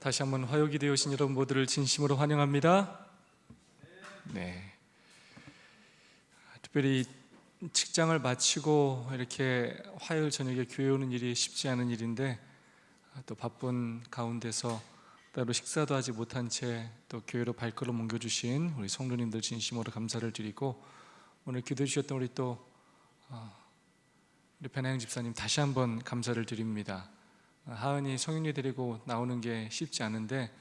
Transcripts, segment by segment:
다시 한번 화요기대에 오신 여러분 모두를 진심으로 환영합니다. 네. 특별히 직장을 마치고 이렇게 화요일 저녁에 교회 오는 일이 쉽지 않은 일인데, 또 바쁜 가운데서 따로 식사도 하지 못한 채 또 교회로 발걸음 옮겨주신 우리 성도님들 진심으로 감사를 드리고, 오늘 기도해 주셨던 우리 배나영 집사님 다시 한번 감사를 드립니다. 하은이 성윤이 데리고 나오는 게 쉽지 않은데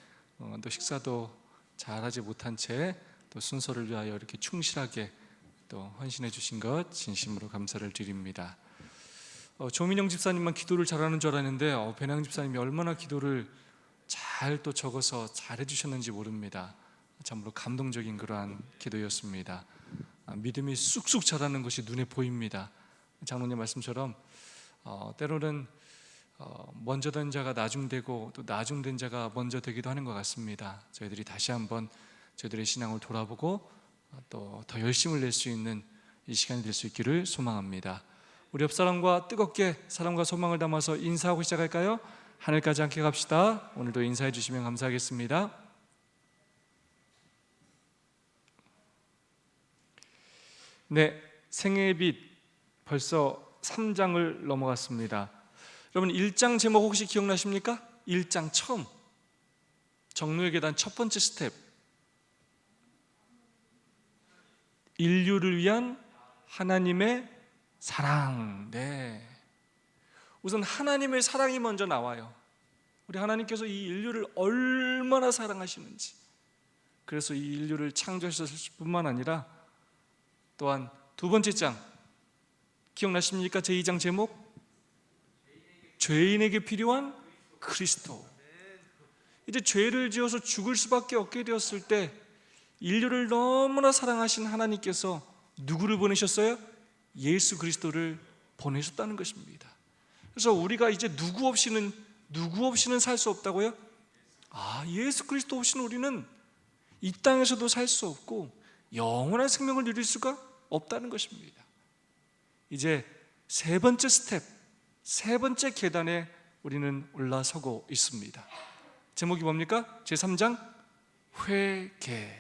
또 식사도 잘하지 못한 채 또 순서를 위하여 이렇게 충실하게 또 헌신해 주신 것 진심으로 감사를 드립니다. 조민영 집사님만 기도를 잘하는 줄 알았는데 배나영 집사님이 얼마나 기도를 잘 또 적어서 잘해 주셨는지 모릅니다. 참으로 감동적인 그러한 기도였습니다. 믿음이 쑥쑥 자라는 것이 눈에 보입니다. 장로님 말씀처럼 때로는 먼저 된 자가 나중되고 또 나중된 자가 먼저 되기도 하는 것 같습니다. 저희들이 다시 한번 저희들의 신앙을 돌아보고 또 더 열심을 낼 수 있는 이 시간이 될 수 있기를 소망합니다. 우리 옆사람과 뜨겁게 사랑과 소망을 담아서 인사하고 시작할까요? 하늘까지 함께 갑시다. 오늘도 인사해 주시면 감사하겠습니다. 네, 생애의 빛 벌써 3장을 넘어갔습니다. 여러분 1장 제목 혹시 기억나십니까? 1장 처음 정로의 계단 첫 번째 스텝, 인류를 위한 하나님의 사랑. 네, 우선 하나님의 사랑이 먼저 나와요. 우리 하나님께서 이 인류를 얼마나 사랑하시는지, 그래서 이 인류를 창조하셨을 뿐만 아니라 또한 두 번째 장 기억나십니까? 제2장 제목, 죄인에게 필요한 그리스도. 이제 죄를 지어서 죽을 수밖에 없게 되었을 때 인류를 너무나 사랑하신 하나님께서 누구를 보내셨어요? 예수 그리스도를 보내셨다는 것입니다. 그래서 우리가 이제 누구 없이는 살 수 없다고요? 예수 그리스도 없이는 우리는 이 땅에서도 살 수 없고 영원한 생명을 누릴 수가 없다는 것입니다. 이제 세 번째 스텝, 세 번째 계단에 우리는 올라서고 있습니다. 제목이 뭡니까? 제3장 회개.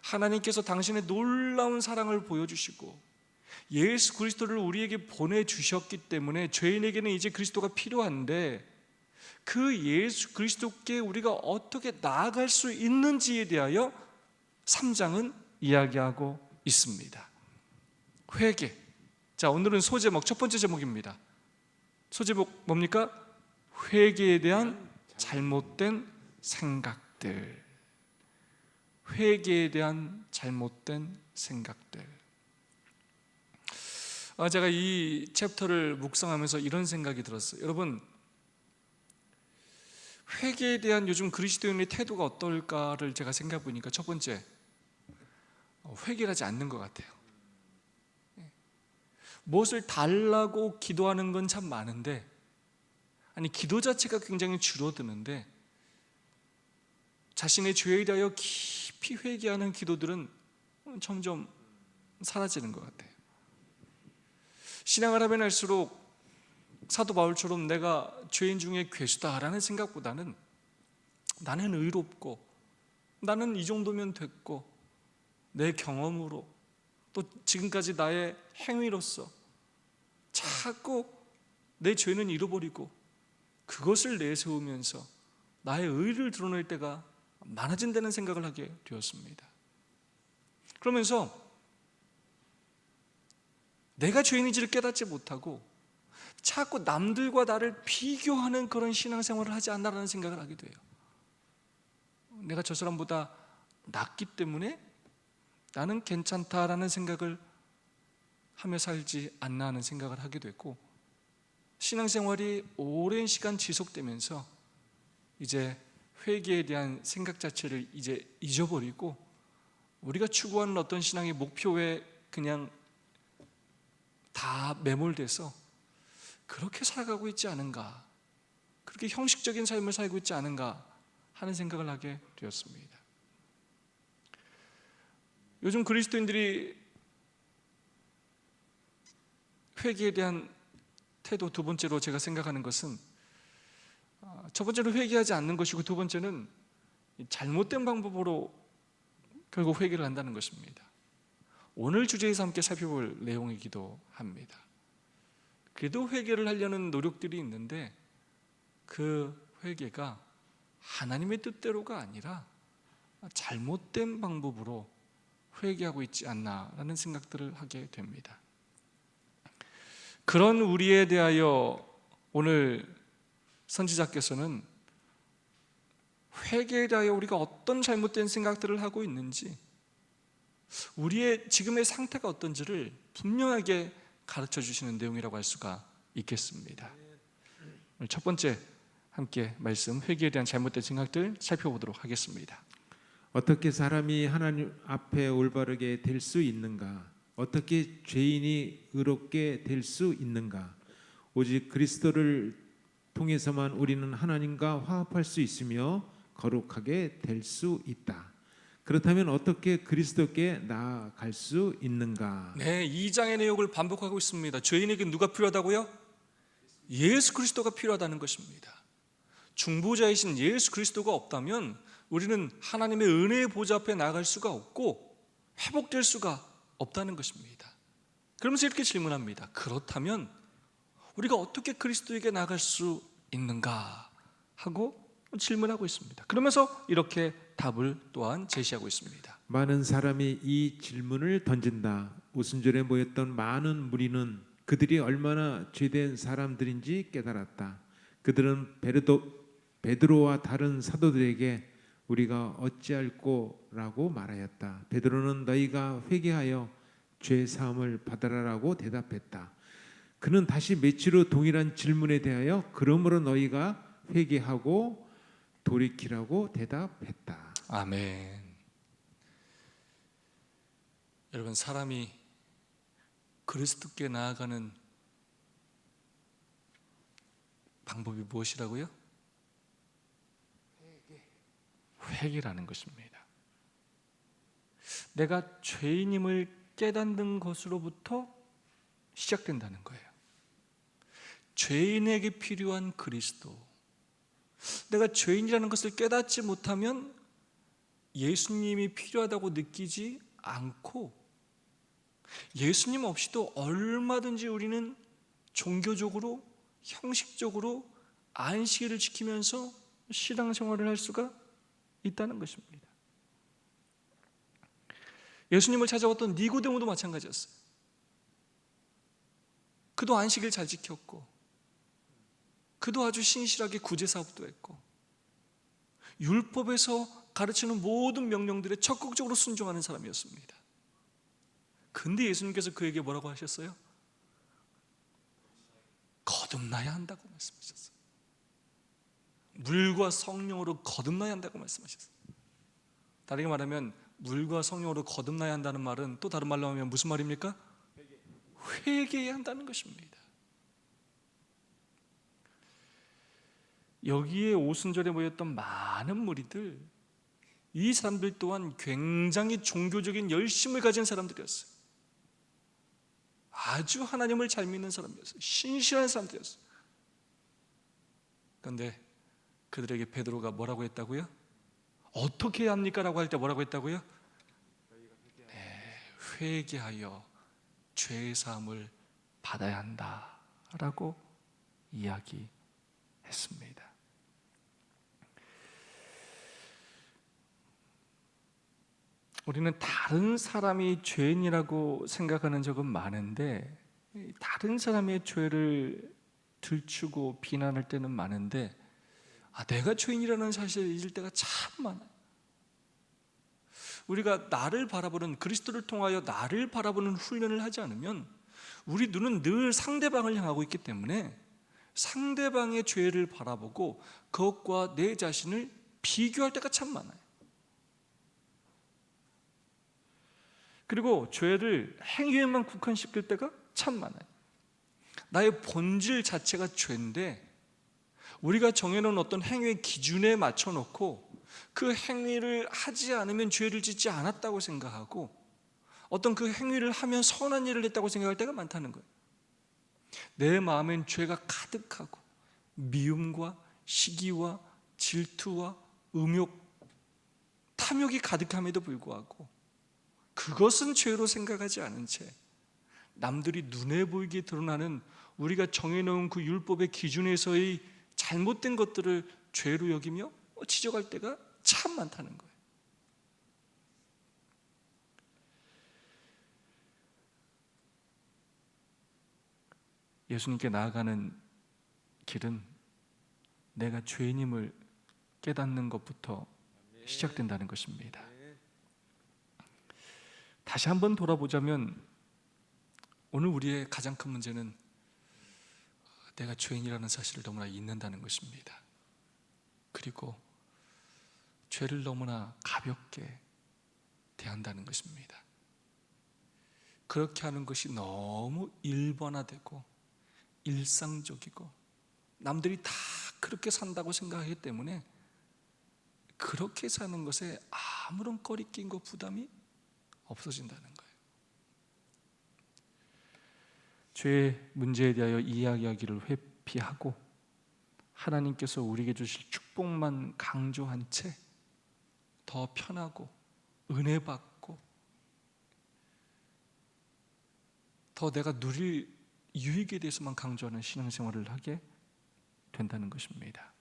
하나님께서 당신의 놀라운 사랑을 보여주시고 예수 그리스도를 우리에게 보내주셨기 때문에 죄인에게는 이제 그리스도가 필요한데, 그 예수 그리스도께 우리가 어떻게 나아갈 수 있는지에 대하여 3장은 이야기하고 있습니다. 회개. 자, 오늘은 소제목 첫 번째 제목입니다. 소제목 뭡니까? 회개에 대한 잘못된 생각들. 회개에 대한 잘못된 생각들. 제가 이 챕터를 묵상하면서 이런 생각이 들었어요. 여러분, 회개에 대한 요즘 그리스도인의 태도가 어떨까를 제가 생각해 보니까 첫 번째, 회개를 하지 않는 것 같아요. 무엇을 달라고 기도하는 건 참 많은데, 기도 자체가 굉장히 줄어드는데 자신의 죄에 대하여 깊이 회개하는 기도들은 점점 사라지는 것 같아요. 신앙을 하면 할수록 사도 바울처럼 내가 죄인 중에 괴수다라는 생각보다는 나는 의롭고 나는 이 정도면 됐고 내 경험으로 또 지금까지 나의 행위로서 자꾸 내 죄는 잃어버리고 그것을 내세우면서 나의 의를 드러낼 때가 많아진다는 생각을 하게 되었습니다. 그러면서 내가 죄인인지를 깨닫지 못하고 자꾸 남들과 나를 비교하는 그런 신앙생활을 하지 않나라는 생각을 하게 돼요. 내가 저 사람보다 낫기 때문에 나는 괜찮다라는 생각을 하며 살지 않나 하는 생각을 하게 됐고, 신앙생활이 오랜 시간 지속되면서 이제 회개에 대한 생각 자체를 이제 잊어버리고 우리가 추구하는 어떤 신앙의 목표에 그냥 다 매몰돼서 그렇게 살아가고 있지 않은가, 그렇게 형식적인 삶을 살고 있지 않은가 하는 생각을 하게 되었습니다. 요즘 그리스도인들이 회개에 대한 태도 두 번째로 제가 생각하는 것은 첫 번째로 회개하지 않는 것이고, 두 번째는 잘못된 방법으로 결국 회개를 한다는 것입니다. 오늘 주제에서 함께 살펴볼 내용이기도 합니다. 그래도 회개를 하려는 노력들이 있는데 그 회개가 하나님의 뜻대로가 아니라 잘못된 방법으로 회개하고 있지 않나라는 생각들을 하게 됩니다. 그런 우리에 대하여 오늘 선지자께서는 회개에 대하여 우리가 어떤 잘못된 생각들을 하고 있는지, 우리의 지금의 상태가 어떤지를 분명하게 가르쳐 주시는 내용이라고 할 수가 있겠습니다. 오늘 첫 번째 함께 말씀, 회개에 대한 잘못된 생각들 살펴보도록 하겠습니다. 어떻게 사람이 하나님 앞에 올바르게 될 수 있는가? 어떻게 죄인이 의롭게 될 수 있는가? 오직 그리스도를 통해서만 우리는 하나님과 화합할 수 있으며 거룩하게 될 수 있다. 그렇다면 어떻게 그리스도께 나아갈 수 있는가? 네, 2장의 내용을 반복하고 있습니다. 죄인에게 누가 필요하다고요? 예수 그리스도가 필요하다는 것입니다. 중보자이신 예수 그리스도가 없다면 우리는 하나님의 은혜의 보좌 앞에 나아갈 수가 없고 회복될 수가 없다는 것입니다. 그러면서 이렇게 질문합니다. 그렇다면 우리가 어떻게 그리스도에게 나아갈 수 있는가 하고 질문하고 있습니다. 그러면서 이렇게 답을 또한 제시하고 있습니다. 많은 사람이 이 질문을 던진다. 오순절에 모였던 많은 무리는 그들이 얼마나 죄된 사람들인지 깨달았다. 그들은 베드로와 다른 사도들에게 우리가 어찌할꼬라고 말하였다. 베드로는 너희가 회개하여 죄 사함을 받으라라고 대답했다. 그는 다시 며칠 후 동일한 질문에 대하여 그러므로 너희가 회개하고 돌이키라고 대답했다. 아멘. 여러분, 사람이 그리스도께 나아가는 방법이 무엇이라고요? 회개라는 것입니다. 내가 죄인임을 깨닫는 것으로부터 시작된다는 거예요. 죄인에게 필요한 그리스도, 내가 죄인이라는 것을 깨닫지 못하면 예수님이 필요하다고 느끼지 않고, 예수님 없이도 얼마든지 우리는 종교적으로, 형식적으로 안식일을 지키면서 신앙생활을 할 수가 있다는 것입니다. 예수님을 찾아왔던 니고데모도 마찬가지였어요. 그도 안식일 잘 지켰고, 그도 아주 신실하게 구제사업도 했고, 율법에서 가르치는 모든 명령들에 적극적으로 순종하는 사람이었습니다. 근데 예수님께서 그에게 뭐라고 하셨어요? 거듭나야 한다고 말씀하셨어요. 물과 성령으로 거듭나야 한다고 말씀하셨어요. 다르게 말하면 물과 성령으로 거듭나야 한다는 말은 또 다른 말로 하면 무슨 말입니까? 회개해야 한다는 것입니다. 여기에 오순절에 모였던 많은 무리들, 이 사람들 또한 굉장히 종교적인 열심을 가진 사람들이었어요. 아주 하나님을 잘 믿는 사람이었어요. 신실한 사람들이었어요. 그런데 그들에게 베드로가 뭐라고 했다고요? 어떻게 해야 합니까? 라고 할 때 뭐라고 했다고요? 네, 회개하여 죄의 사함을 받아야 한다 라고 이야기했습니다. 우리는 다른 사람이 죄인이라고 생각하는 적은 많은데, 다른 사람의 죄를 들추고 비난할 때는 많은데, 내가 죄인이라는 사실을 잊을 때가 참 많아요. 우리가 나를 바라보는, 그리스도를 통하여 나를 바라보는 훈련을 하지 않으면 우리 눈은 늘 상대방을 향하고 있기 때문에 상대방의 죄를 바라보고 그것과 내 자신을 비교할 때가 참 많아요. 그리고 죄를 행위에만 국한시킬 때가 참 많아요. 나의 본질 자체가 죄인데 우리가 정해놓은 어떤 행위의 기준에 맞춰놓고 그 행위를 하지 않으면 죄를 짓지 않았다고 생각하고 어떤 그 행위를 하면 선한 일을 했다고 생각할 때가 많다는 거예요. 내 마음엔 죄가 가득하고 미움과 시기와 질투와 음욕, 탐욕이 가득함에도 불구하고 그것은 죄로 생각하지 않은 채 남들이 눈에 보이게 드러나는 우리가 정해놓은 그 율법의 기준에서의 잘못된 것들을 죄로 여기며 지적할 때가 참 많다는 거예요. 예수님께 나아가는 길은 내가 죄인임을 깨닫는 것부터 시작된다는 것입니다. 다시 한번 돌아보자면 오늘 우리의 가장 큰 문제는 내가 죄인이라는 사실을 너무나 잊는다는 것입니다. 그리고 죄를 너무나 가볍게 대한다는 것입니다. 그렇게 하는 것이 너무 일반화되고 일상적이고 남들이 다 그렇게 산다고 생각하기 때문에 그렇게 사는 것에 아무런 꺼리낌과 부담이 없어진다는 거예요. 죄의 문제에 대하여 이야기하기를 회피하고 하나님께서 우리에게 주실 축복만 강조한 채 더 편하고 은혜 받고 더 내가 누릴 유익에 대해서만 강조하는 신앙생활을 하게 된다는 것입니다.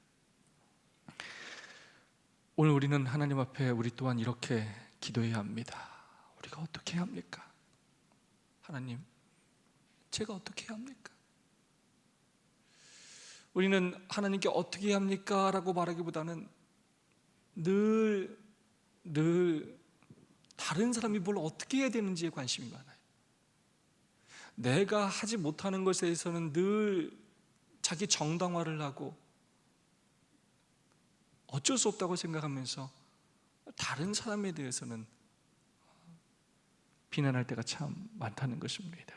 오늘 우리는 하나님 앞에 우리 또한 이렇게 기도해야 합니다. 우리가 어떻게 해야 합니까? 하나님, 제가 어떻게 해야 합니까? 우리는 하나님께 어떻게 해야 합니까? 라고 말하기보다는 늘 다른 사람이 뭘 어떻게 해야 되는지에 관심이 많아요. 내가 하지 못하는 것에 대해서는 늘 자기 정당화를 하고 어쩔 수 없다고 생각하면서 다른 사람에 대해서는 비난할 때가 참 많다는 것입니다.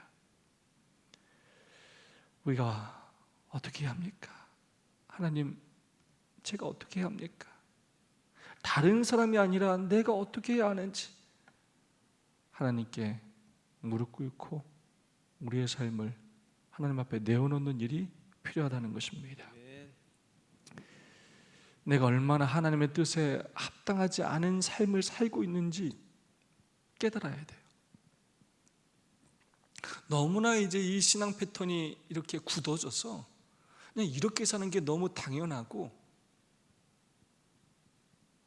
우리가 어떻게 해야 합니까? 하나님, 제가 어떻게 해야 합니까? 다른 사람이 아니라 내가 어떻게 해야 하는지 하나님께 무릎 꿇고 우리의 삶을 하나님 앞에 내어놓는 일이 필요하다는 것입니다. 내가 얼마나 하나님의 뜻에 합당하지 않은 삶을 살고 있는지 깨달아야 돼요. 너무나 이제 이 신앙 패턴이 이렇게 굳어져서 그냥 이렇게 사는 게 너무 당연하고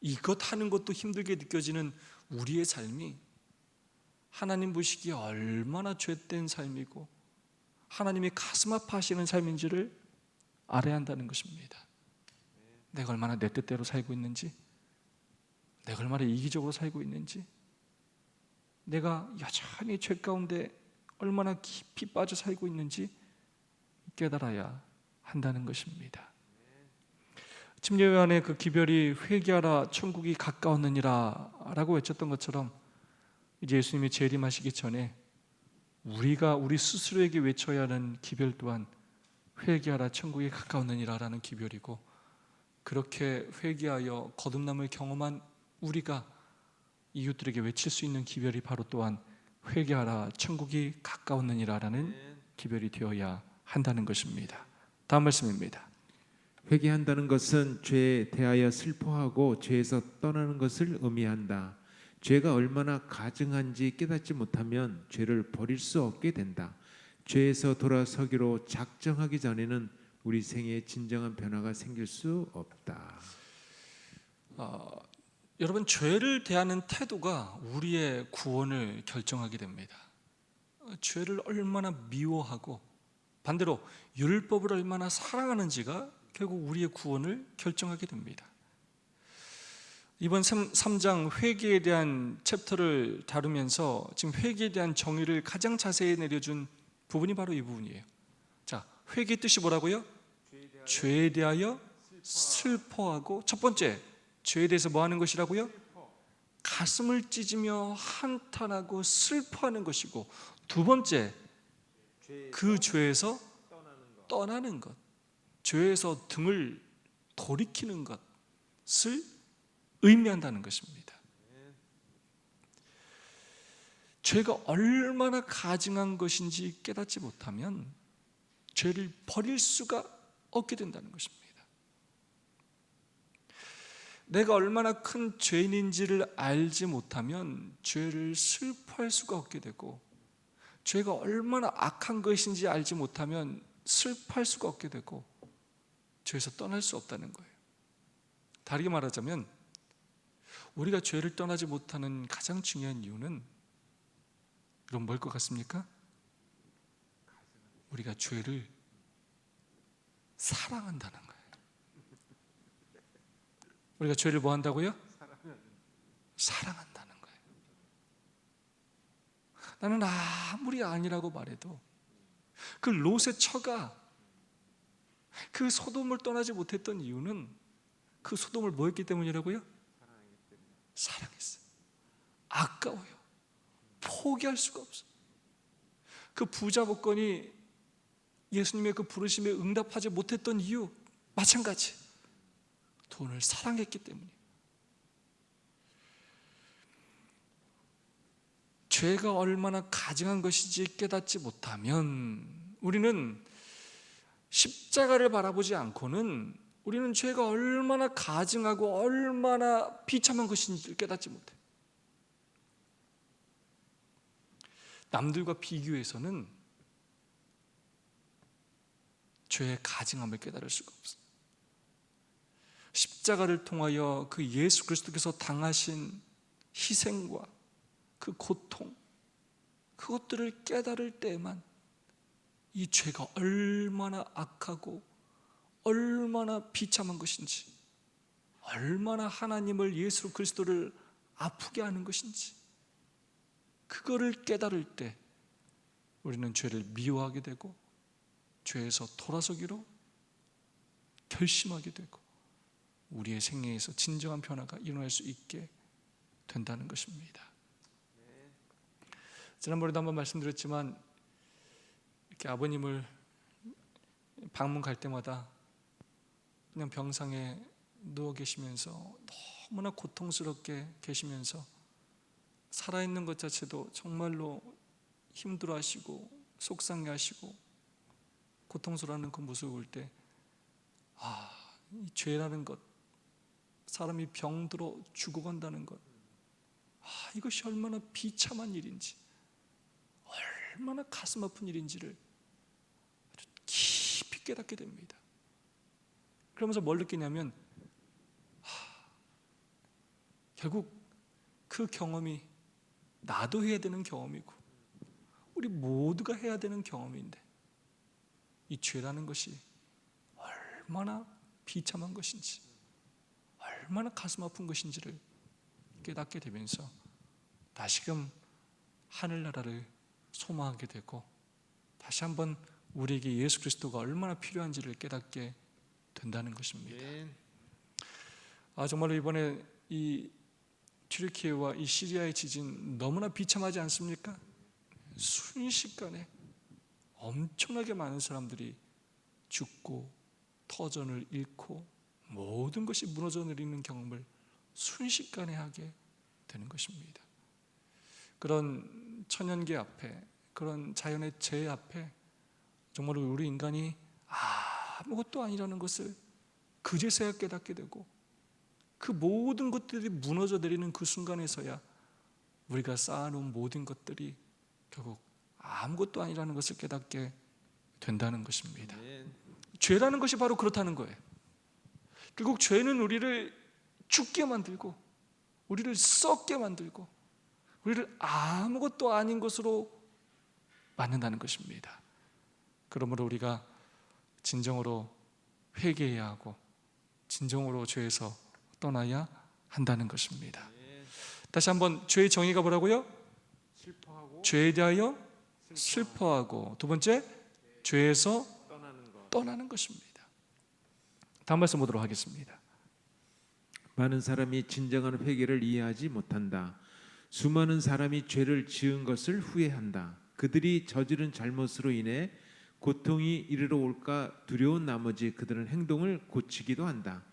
이것 하는 것도 힘들게 느껴지는 우리의 삶이 하나님 보시기에 얼마나 죄된 삶이고 하나님이 가슴 아파하시는 삶인지를 알아야 한다는 것입니다. 내가 얼마나 내 뜻대로 살고 있는지, 내가 얼마나 이기적으로 살고 있는지, 내가 여전히 죄 가운데 얼마나 깊이 빠져 살고 있는지 깨달아야 한다는 것입니다. 침례 요한의 그 기별이 회개하라 천국이 가까웠느니라 라고 외쳤던 것처럼 이제 예수님이 재림하시기 전에 우리가 우리 스스로에게 외쳐야 하는 기별 또한 회개하라 천국이 가까웠느니라 라는 기별이고, 그렇게 회개하여 거듭남을 경험한 우리가 이웃들에게 외칠 수 있는 기별이 바로 또한 회개하라 천국이 가까웠느니라 라는 기별이 되어야 한다는 것입니다. 다음 말씀입니다. 회개한다는 것은 죄에 대하여 슬퍼하고 죄에서 떠나는 것을 의미한다. 죄가 얼마나 가증한지 깨닫지 못하면 죄를 버릴 수 없게 된다. 죄에서 돌아서기로 작정하기 전에는 우리 생에 진정한 변화가 생길 수 없다. 여러분, 죄를 대하는 태도가 우리의 구원을 결정하게 됩니다. 죄를 얼마나 미워하고 반대로 율법을 얼마나 사랑하는지가 결국 우리의 구원을 결정하게 됩니다. 이번 3장 회개에 대한 챕터를 다루면서 지금 회개에 대한 정의를 가장 자세히 내려준 부분이 바로 이 부분이에요. 자, 회개의 뜻이 뭐라고요? 죄에 대하여 슬퍼하고, 첫 번째, 죄에 대해서 뭐 하는 것이라고요? 가슴을 찢으며 한탄하고 슬퍼하는 것이고, 두 번째, 그 죄에서 떠나는 것, 죄에서 등을 돌이키는 것을 의미한다는 것입니다. 죄가 얼마나 가증한 것인지 깨닫지 못하면 죄를 버릴 수가 없게 된다는 것입니다. 내가 얼마나 큰 죄인인지를 알지 못하면 죄를 슬퍼할 수가 없게 되고, 죄가 얼마나 악한 것인지 알지 못하면 슬퍼할 수가 없게 되고, 죄에서 떠날 수 없다는 거예요. 다르게 말하자면 우리가 죄를 떠나지 못하는 가장 중요한 이유는 이런 뭘 것 같습니까? 우리가 죄를 사랑한다는 거예요. 우리가 죄를 뭐 한다고요? 사랑한다는 거예요. 나는 아무리 아니라고 말해도 그 롯의 처가 그 소돔을 떠나지 못했던 이유는 그 소돔을 뭐 했기 때문이라고요? 사랑했어요. 아까워요. 포기할 수가 없어요. 그 부자 복권이 예수님의 그 부르심에 응답하지 못했던 이유 마찬가지. 돈을 사랑했기 때문이에요. 죄가 얼마나 가증한 것인지 깨닫지 못하면 우리는 십자가를 바라보지 않고는 우리는 죄가 얼마나 가증하고 얼마나 비참한 것인지를 깨닫지 못해요. 남들과 비교해서는 죄의 가증함을 깨달을 수가 없어요. 십자가를 통하여 그 예수 그리스도께서 당하신 희생과 그 고통, 그것들을 깨달을 때에만 이 죄가 얼마나 악하고 얼마나 비참한 것인지, 얼마나 하나님을, 예수 그리스도를 아프게 하는 것인지, 그거를 깨달을 때 우리는 죄를 미워하게 되고 죄에서 돌아서기로 결심하게 되고 우리의 생애에서 진정한 변화가 일어날 수 있게 된다는 것입니다. 지난번에도 한번 말씀드렸지만 이렇게 아버님을 방문 갈 때마다 그냥 병상에 누워 계시면서 너무나 고통스럽게 계시면서 살아있는 것 자체도 정말로 힘들어하시고 속상해하시고 고통스러워하는 그 모습을 볼 때 이 죄라는 것, 사람이 병들어 죽어간다는 것, 이것이 얼마나 비참한 일인지, 얼마나 가슴 아픈 일인지를 아주 깊이 깨닫게 됩니다. 그러면서 뭘 느끼냐면 결국 그 경험이 나도 해야 되는 경험이고 우리 모두가 해야 되는 경험인데 이 죄라는 것이 얼마나 비참한 것인지, 얼마나 가슴 아픈 것인지를 깨닫게 되면서 다시금 하늘나라를 소망하게 되고 다시 한번 우리에게 예수 그리스도가 얼마나 필요한지를 깨닫게 된다는 것입니다. 정말로 이번에 이 튀르키예와 이 시리아의 지진 너무나 비참하지 않습니까? 순식간에 엄청나게 많은 사람들이 죽고 터전을 잃고 모든 것이 무너져 내리는 경험을 순식간에 하게 되는 것입니다. 그런 천연계 앞에, 그런 자연의 재해 앞에 정말로 우리 인간이 아무것도 아니라는 것을 그제서야 깨닫게 되고 그 모든 것들이 무너져 내리는 그 순간에서야 우리가 쌓아놓은 모든 것들이 결국 아무것도 아니라는 것을 깨닫게 된다는 것입니다. 죄라는 것이 바로 그렇다는 거예요. 결국 죄는 우리를 죽게 만들고 우리를 썩게 만들고 우리를 아무것도 아닌 것으로 만든다는 것입니다. 그러므로 우리가 진정으로 회개해야 하고 진정으로 죄에서 떠나야 한다는 것입니다. 다시 한번 죄의 정의가 뭐라고요? 죄에 대하여 슬퍼하고 두 번째 죄에서 떠나는 것입니다. 다음 말씀 보도록 하겠습니다. 많은 사람이 진정한 회개를 이해하지 못한다. 수많은 사람이 죄를 지은 것을 후회한다. 그들이 저지른 잘못으로 인해 고통이 이르러 올까 두려운 나머지 그들은 행동을 고치기도 한다.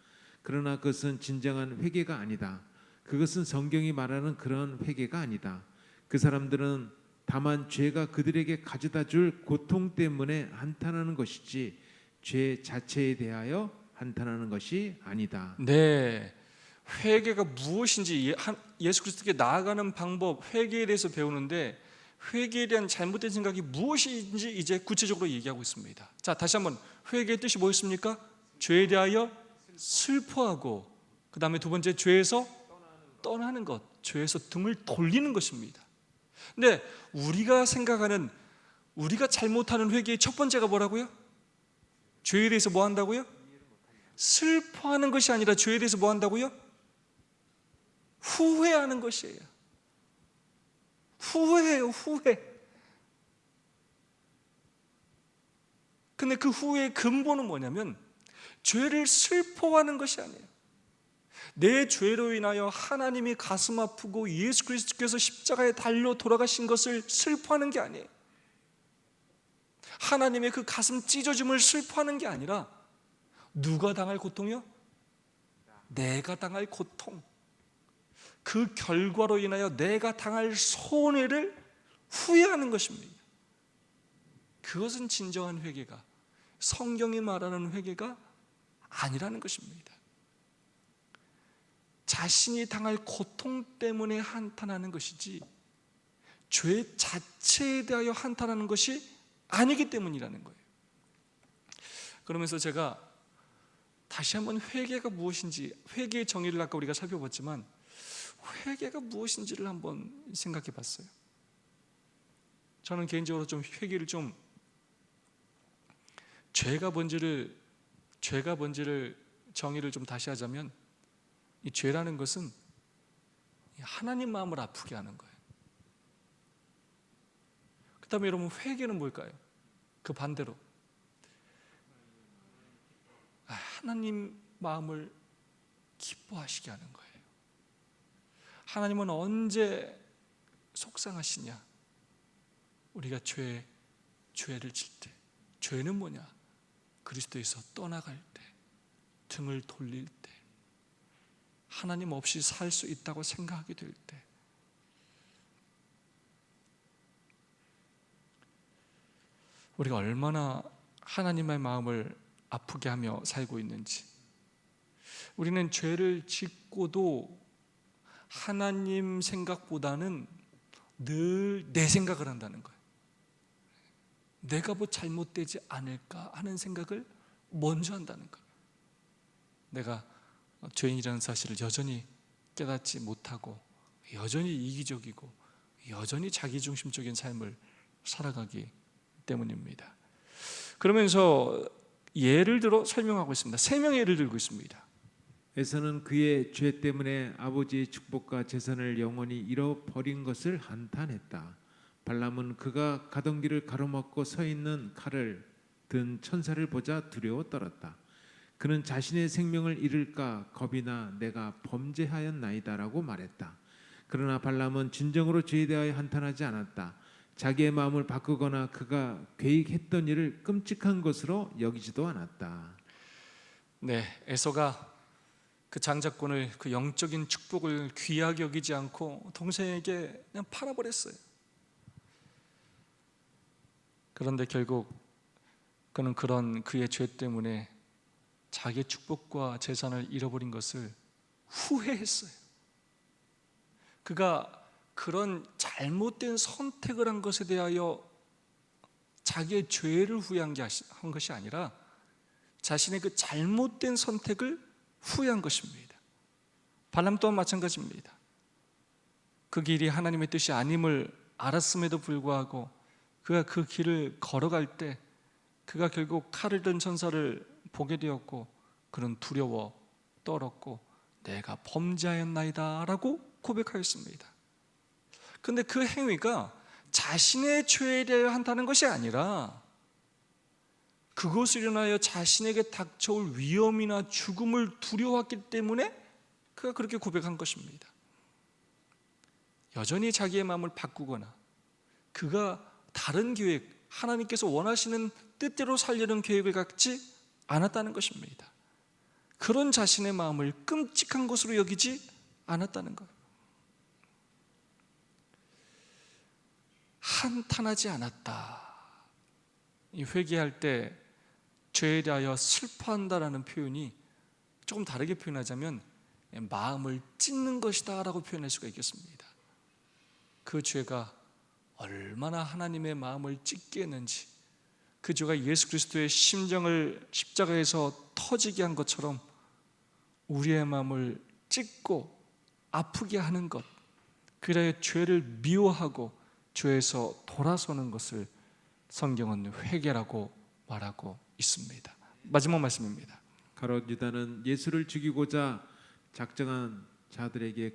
그러나 그것은 진정한 회개가 아니다. 그것은 성경이 말하는 그런 회개가 아니다. 그 사람들은 다만 죄가 그들에게 가져다 줄 고통 때문에 한탄하는 것이지 죄 자체에 대하여 한탄하는 것이 아니다. 네, 회개가 무엇인지, 예수 그리스도께 나아가는 방법, 회개에 대해서 배우는데 회개에 대한 잘못된 생각이 무엇인지 이제 구체적으로 얘기하고 있습니다. 자, 다시 한번, 회개의 뜻이 뭐였습니까? 죄에 대하여 슬퍼하고, 그 다음에 두 번째, 죄에서 떠나는 것, 죄에서 등을 돌리는 것입니다. 근데 우리가 생각하는, 우리가 잘못하는 회개의 첫 번째가 뭐라고요? 죄에 대해서 뭐 한다고요? 슬퍼하는 것이 아니라 죄에 대해서 뭐 한다고요? 후회하는 것이에요. 후회해요, 후회. 근데 그 후회의 근본은 뭐냐면 죄를 슬퍼하는 것이 아니에요. 내 죄로 인하여 하나님이 가슴 아프고 예수 그리스도께서 십자가에 달려 돌아가신 것을 슬퍼하는 게 아니에요. 하나님의 그 가슴 찢어짐을 슬퍼하는 게 아니라 누가 당할 고통이요? 내가 당할 고통, 그 결과로 인하여 내가 당할 손해를 후회하는 것입니다. 그것은 진정한 회개가, 성경이 말하는 회개가 아니라는 것입니다. 자신이 당할 고통 때문에 한탄하는 것이지 죄 자체에 대하여 한탄하는 것이 아니기 때문이라는 거예요. 그러면서 제가 다시 한번 회개가 무엇인지, 회개의 정의를 아까 우리가 살펴봤지만 회개가 무엇인지를 한번 생각해 봤어요. 저는 개인적으로 좀 회개를 좀 죄가 뭔지를 정의를 좀 다시 하자면, 이 죄라는 것은 하나님 마음을 아프게 하는 거예요. 그 다음에 여러분, 회개는 뭘까요? 그 반대로 하나님 마음을 기뻐하시게 하는 거예요. 하나님은 언제 속상하시냐? 우리가 죄를 질 때. 죄는 뭐냐? 그리스도에서 떠나갈 때, 등을 돌릴 때, 하나님 없이 살 수 있다고 생각하게 될 때, 우리가 얼마나 하나님의 마음을 아프게 하며 살고 있는지. 우리는 죄를 짓고도 하나님 생각보다는 늘 내 생각을 한다는 거예요. 내가 뭐 잘못되지 않을까 하는 생각을 먼저 한다는 거예요. 내가 죄인이라는 사실을 여전히 깨닫지 못하고 여전히 이기적이고 여전히 자기중심적인 삶을 살아가기 때문입니다. 그러면서 예를 들어 설명하고 있습니다. 3명의 예를 들고 있습니다. 에서는 그의 죄 때문에 아버지의 축복과 재산을 영원히 잃어버린 것을 한탄했다. 발람은 그가 가던 길을 가로막고 서 있는 칼을 든 천사를 보자 두려워 떨었다. 그는 자신의 생명을 잃을까 겁이 나 내가 범죄하였나이다라고 말했다. 그러나 발람은 진정으로 죄에 대하여 한탄하지 않았다. 자기의 마음을 바꾸거나 그가 계획했던 일을 끔찍한 것으로 여기지도 않았다. 네, 에서가 그 장자권을, 그 영적인 축복을 귀하게 여기지 않고 동생에게 그냥 팔아버렸어요. 그런데 결국 그는 그런 그의 죄 때문에 자기의 축복과 재산을 잃어버린 것을 후회했어요. 그가 그런 잘못된 선택을 한 것에 대하여 자기의 죄를 후회한 것이 아니라 자신의 그 잘못된 선택을 후회한 것입니다. 발람 또한 마찬가지입니다. 그 길이 하나님의 뜻이 아님을 알았음에도 불구하고 그가 그 길을 걸어갈 때 그가 결국 칼을 든 천사를 보게 되었고 그는 두려워 떨었고 내가 범죄하였나이다 라고 고백하였습니다. 그런데 그 행위가 자신의 죄에 대하여 한다는 것이 아니라 그것을 인하여 자신에게 닥쳐올 위험이나 죽음을 두려워했기 때문에 그가 그렇게 고백한 것입니다. 여전히 자기의 마음을 바꾸거나 그가 다른 계획, 하나님께서 원하시는 뜻대로 살려는 계획을 갖지 않았다는 것입니다. 그런 자신의 마음을 끔찍한 것으로 여기지 않았다는 것. 한탄하지 않았다. 이 회개할 때 죄에 대하여 슬퍼한다라는 표현이 조금 다르게 표현하자면 마음을 찢는 것이다라고 표현할 수가 있겠습니다. 그 죄가 얼마나 하나님의 마음을 찢게 했는지, 그 죄가 예수 그리스도의 심정을 십자가에서 터지게 한 것처럼 우리의 마음을 찢고 아프게 하는 것, 그래야 죄를 미워하고 죄에서 돌아서는 것을 성경은 회개라고 말하고 있습니다. 마지막 말씀입니다. 가룟 유다는 예수를 죽이고자 작정한 자들에게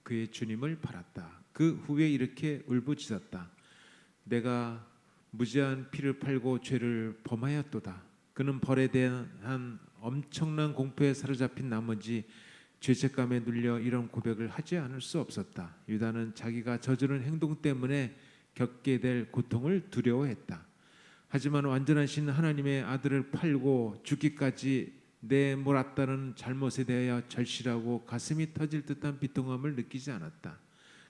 그의 주님을 팔았다. 그 후에 이렇게 울부짖었다. 내가 무지한 피를 팔고 죄를 범하였도다. 그는 벌에 대한 엄청난 공포에 사로잡힌 나머지 죄책감에 눌려 이런 고백을 하지 않을 수 없었다. 유다는 자기가 저지른 행동 때문에 겪게 될 고통을 두려워했다. 하지만 완전하신 하나님의 아들을 팔고 죽기까지 내몰았다는 잘못에 대하여 절실하고 가슴이 터질 듯한 비통함을 느끼지 않았다.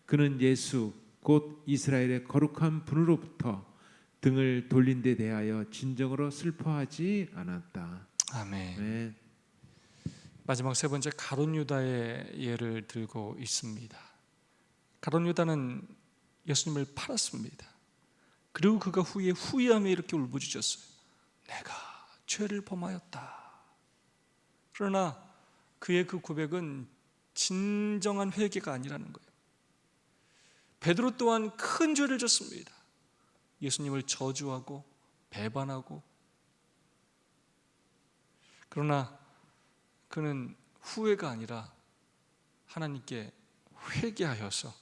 그는 예수 곧 이스라엘의 거룩한 분으로부터 등을 돌린 데 대하여 진정으로 슬퍼하지 않았다. 아멘. 네. 마지막 세 번째, 가룟 유다의 예를 들고 있습니다. 가룟 유다는 예수님을 팔았습니다. 그리고 그가 후에 후회하며 이렇게 울부짖었어요. 내가 죄를 범하였다. 그러나 그의 그 고백은 진정한 회개가 아니라는 거예요. 베드로 또한 큰 죄를 졌습니다. 예수님을 저주하고 배반하고. 그러나 그는 후회가 아니라 하나님께 회개하여서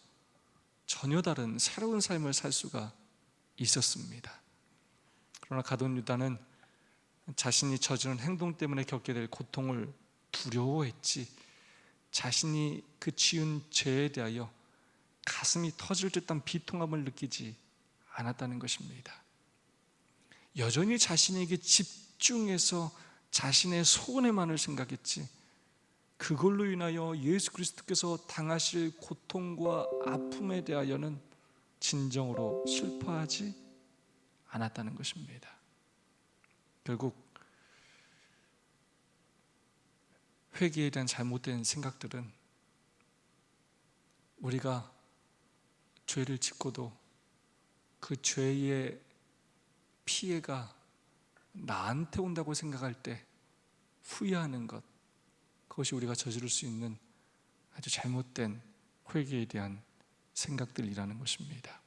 전혀 다른 새로운 삶을 살 수가 있었습니다. 그러나 가룟 유다는 자신이 저지른 행동 때문에 겪게 될 고통을 두려워했지, 자신이 그 지은 죄에 대하여 가슴이 터질 듯한 비통함을 느끼지 않았다는 것입니다. 여전히 자신에게 집중해서 자신의 손해만을 생각했지, 그걸로 인하여 예수 그리스도께서 당하실 고통과 아픔에 대하여는 진정으로 슬퍼하지 않았다는 것입니다. 결국 회개에 대한 잘못된 생각들은 우리가 죄를 짓고도 그 죄의 피해가 나한테 온다고 생각할 때 후회하는 것, 그것이 우리가 저지를 수 있는 아주 잘못된 회개에 대한 생각들이라는 것입니다.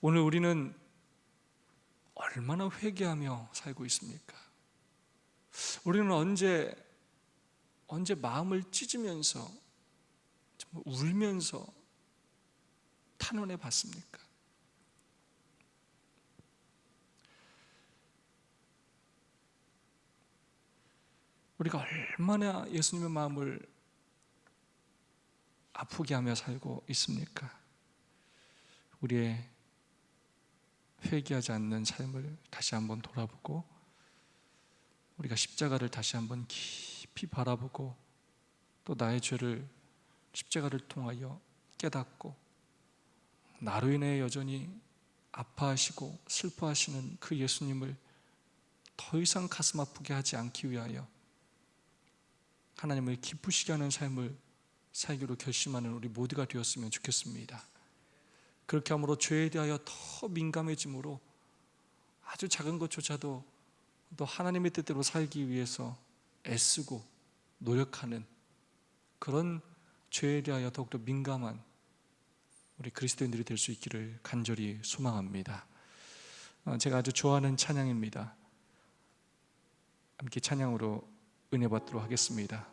오늘 우리는 얼마나 회개하며 살고 있습니까? 우리는 언제 마음을 찢으면서 정말 울면서 탄원해 봤습니까? 우리가 얼마나 예수님의 마음을 아프게 하며 살고 있습니까? 우리의 회개하지 않는 삶을 다시 한번 돌아보고, 우리가 십자가를 다시 한번 깊이 바라보고, 또 나의 죄를 십자가를 통하여 깨닫고, 나로 인해 여전히 아파하시고 슬퍼하시는 그 예수님을 더 이상 가슴 아프게 하지 않기 위하여 하나님을 기쁘시게 하는 삶을 살기로 결심하는 우리 모두가 되었으면 좋겠습니다. 그렇게 함으로 죄에 대하여 더 민감해짐으로 아주 작은 것조차도 또 하나님의 뜻대로 살기 위해서 애쓰고 노력하는 그런 죄에 대하여 더욱더 민감한 우리 그리스도인들이 될 수 있기를 간절히 소망합니다. 제가 아주 좋아하는 찬양입니다. 함께 찬양으로 은혜 받도록 하겠습니다.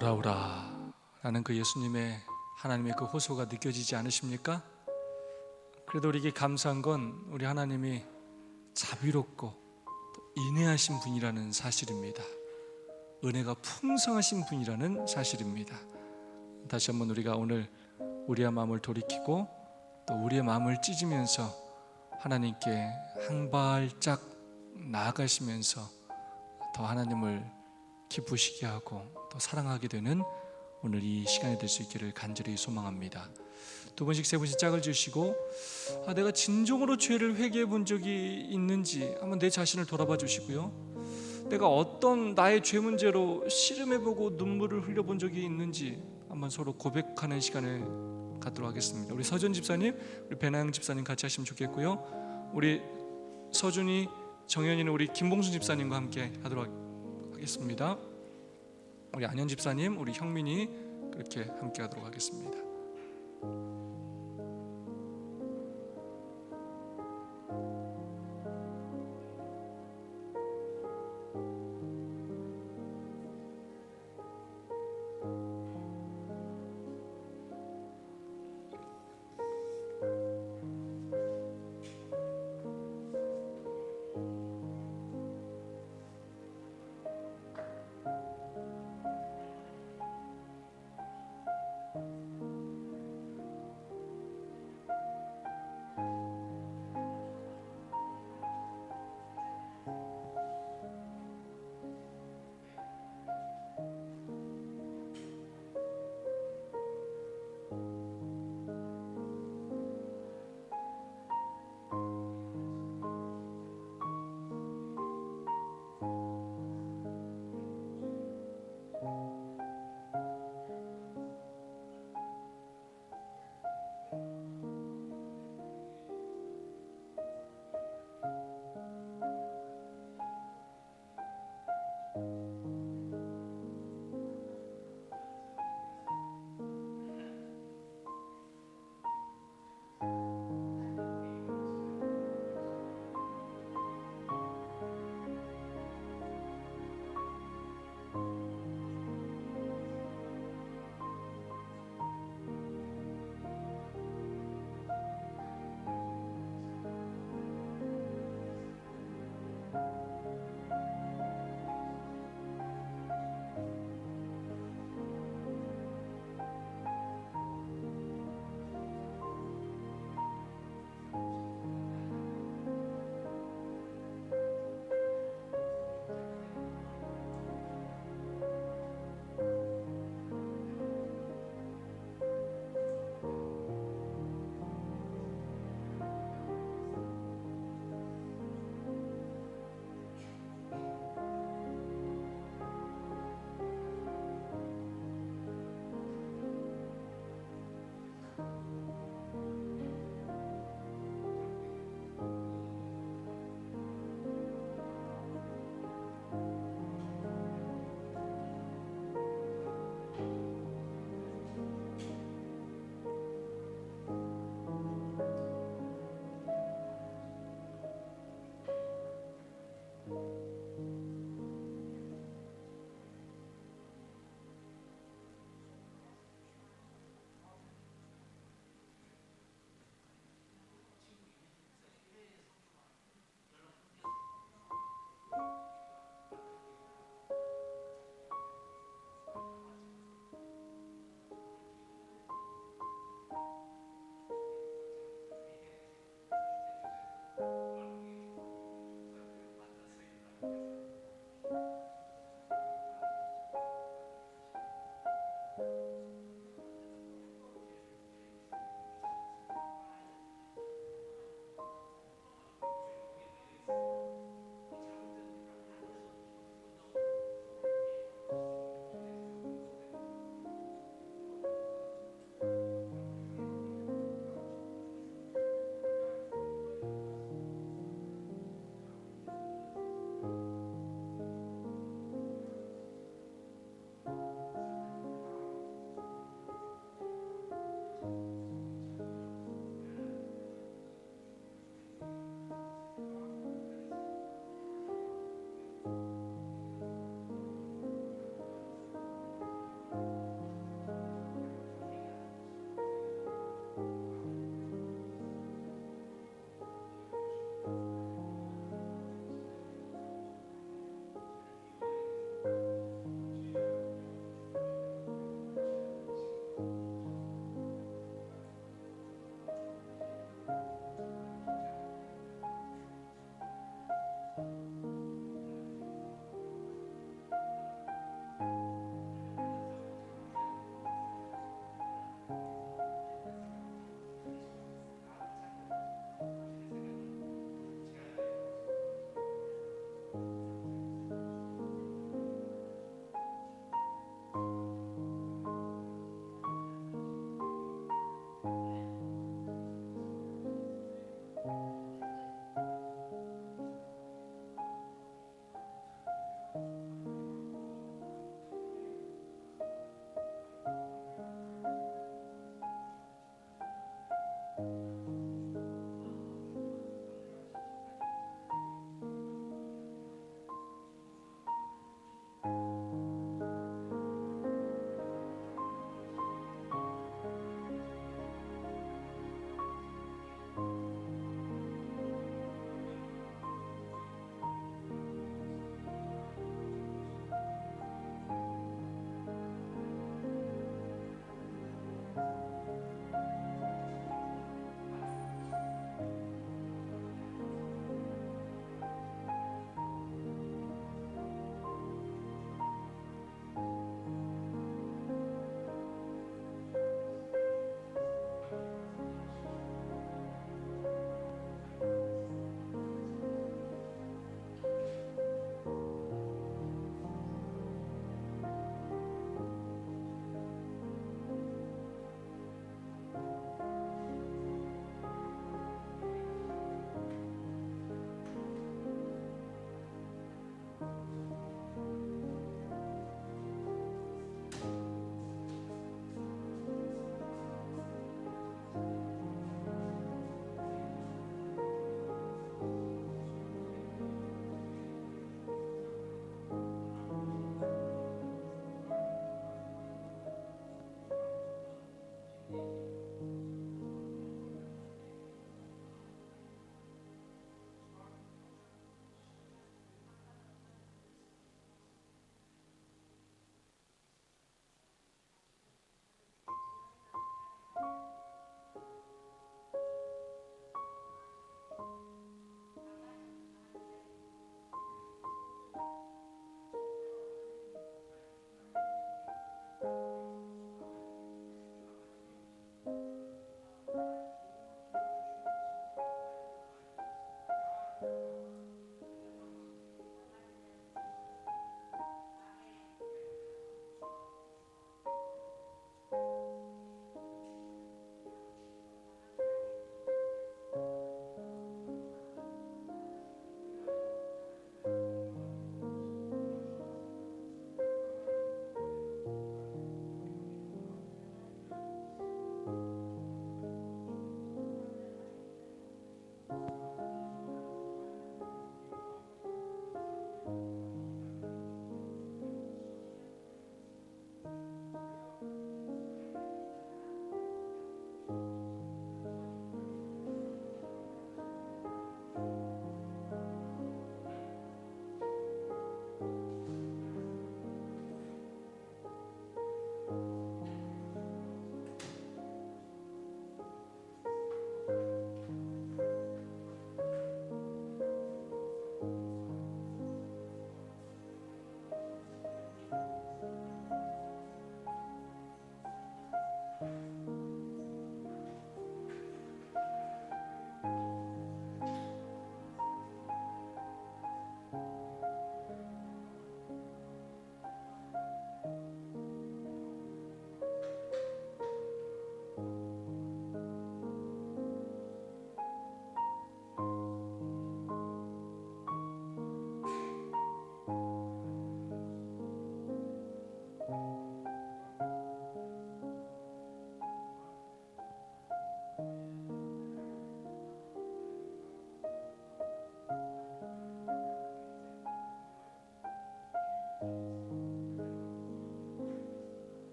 돌아오라 라는 그 예수님의 하나님의 그 호소가 느껴지지 않으십니까? 그래도 우리에게 감사한 건 우리 하나님이 자비롭고 또 인애하신 분이라는 사실입니다. 은혜가 풍성하신 분이라는 사실입니다. 다시 한번 우리가 오늘 우리의 마음을 돌이키고 또 우리의 마음을 찢으면서 하나님께 한 발짝 나아가시면서 더 하나님을 기쁘시게 하고 또 사랑하게 되는 오늘 이 시간이 될 수 있기를 간절히 소망합니다. 두 번씩 세 번씩 짝을 주시고 내가 진정으로 죄를 회개해 본 적이 있는지 한번 내 자신을 돌아봐 주시고요. 내가 어떤 나의 죄 문제로 씨름해보고 눈물을 흘려본 적이 있는지 한번 서로 고백하는 시간을 갖도록 하겠습니다. 우리 서준 집사님, 우리 배나영 집사님 같이 하시면 좋겠고요. 우리 서준이, 정현이는 우리 김봉순 집사님과 함께 하도록 하겠습니다. 우리 안현 집사님, 우리 형민이 그렇게 함께 하도록 하겠습니다.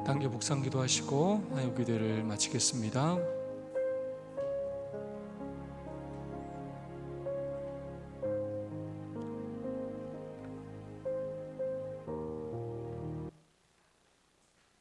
단기 묵상 기도하시고 화요 기도를 마치겠습니다.